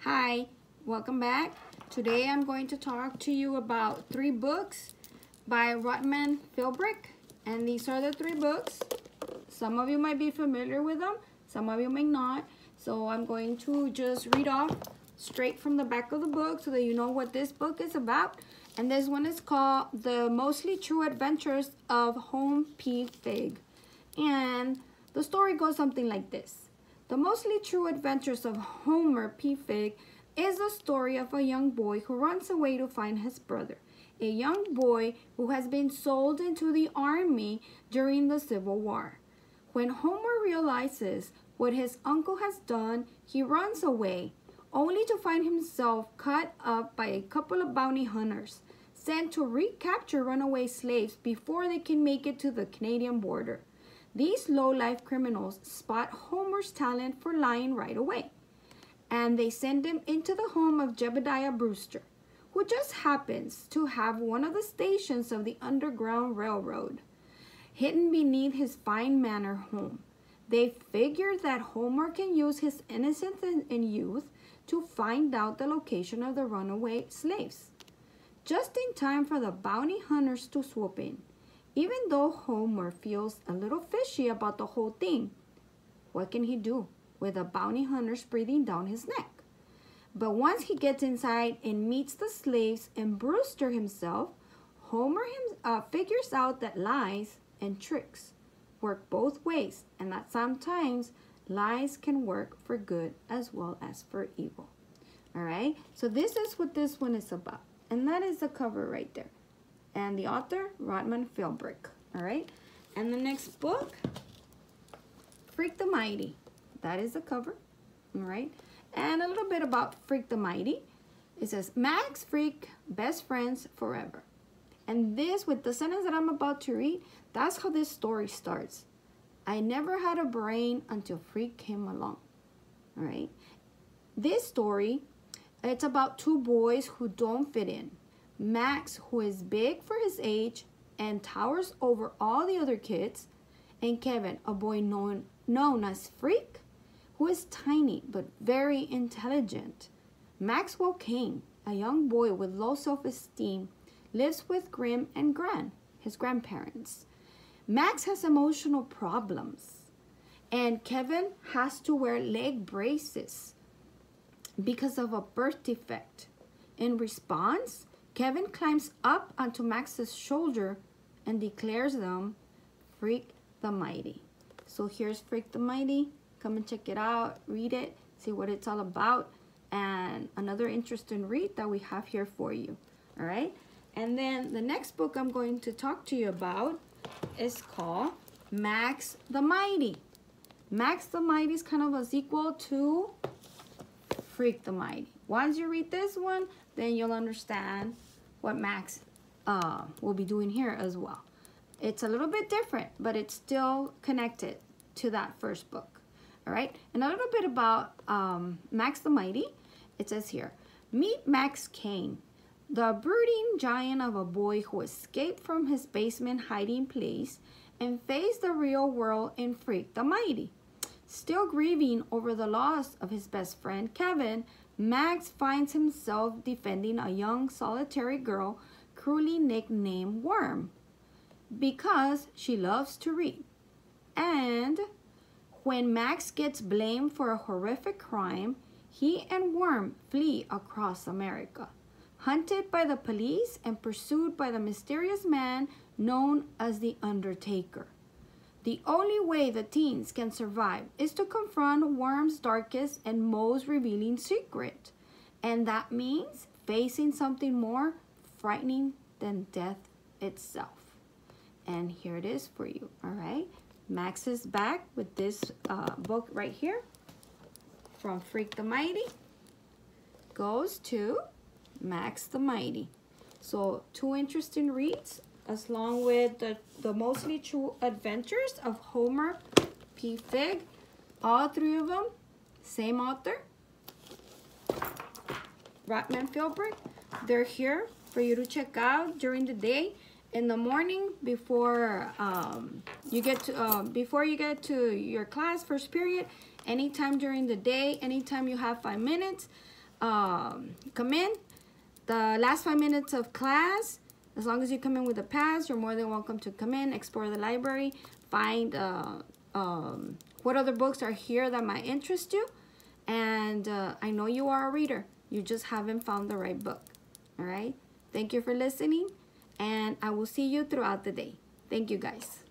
Hi, welcome back. Today I'm going to talk to you about 3 books by Rodman Philbrick. And these are the 3 books. Some of you might be familiar with them, some of you may not. So I'm going to just read off straight from the back of the book so that you know what this book is about. And this one is called The Mostly True Adventures of Homer P. Fig. And the story goes something like this. The Mostly True Adventures of Homer P. Fig is the story of a young boy who runs away to find his brother, a young boy who has been sold into the army during the Civil War. When Homer realizes what his uncle has done, he runs away, only to find himself caught up by a couple of bounty hunters, sent to recapture runaway slaves before they can make it to the Canadian border. These low-life criminals spot Homer's talent for lying right away, and they send him into the home of Jebediah Brewster, who just happens to have one of the stations of the Underground Railroad hidden beneath his fine manor home. They figure that Homer can use his innocence and youth to find out the location of the runaway slaves, just in time for the bounty hunters to swoop in. Even though Homer feels a little fishy about the whole thing, what can he do with the bounty hunters breathing down his neck? But once he gets inside and meets the slaves and Brewster himself, Homer figures out that lies and tricks work both ways, and that sometimes lies can work for good as well as for evil. All right, so this is what this one is about, and that is the cover right there. And the author, Rodman Philbrick. All right. And the next book, Freak the Mighty. That is the cover. All right. And a little bit about Freak the Mighty. It says, Max Freak, best friends forever. And this, with the sentence that I'm about to read, that's how this story starts. I never had a brain until Freak came along. All right. This story, it's about 2 boys who don't fit in. Max, who is big for his age and towers over all the other kids, and Kevin, a boy known as Freak, who is tiny but very intelligent. Maxwell Kane, a young boy with low self-esteem, lives with Grim and Gran, his grandparents. Max has emotional problems, and Kevin has to wear leg braces because of a birth defect. In response, Kevin climbs up onto Max's shoulder and declares them Freak the Mighty. So here's Freak the Mighty. Come and check it out, read it, see what it's all about, and another interesting read that we have here for you. All right? And then the next book I'm going to talk to you about is called Max the Mighty. Max the Mighty is kind of a sequel to Freak the Mighty. Once you read this one, then you'll understand what Max will be doing here as well. It's a little bit different, but it's still connected to that first book. All right, and a little bit about Max the Mighty. It says here, meet Max Kane, the brooding giant of a boy who escaped from his basement hiding place and faced the real world in Freak the Mighty. Still grieving over the loss of his best friend, Kevin, Max finds himself defending a young solitary girl cruelly nicknamed Worm because she loves to read. And when Max gets blamed for a horrific crime, he and Worm flee across America, hunted by the police and pursued by the mysterious man known as the Undertaker. The only way the teens can survive is to confront Worm's darkest and most revealing secret. And that means facing something more frightening than death itself. And here it is for you, all right? Max is back with this book right here. From Freak the Mighty goes to Max the Mighty. So 2 interesting reads, as long with the Mostly True Adventures of Homer P. Fig. All 3 of them, same author, Rodman Philbrick. They're here for you to check out during the day, in the morning before you get to your class, first period, anytime during the day, anytime you have 5 minutes. come in. The last 5 minutes of class, as long as you come in with a pass, you're more than welcome to come in, explore the library, find what other books are here that might interest you. And I know you are a reader. You just haven't found the right book. All right? Thank you for listening, and I will see you throughout the day. Thank you, guys.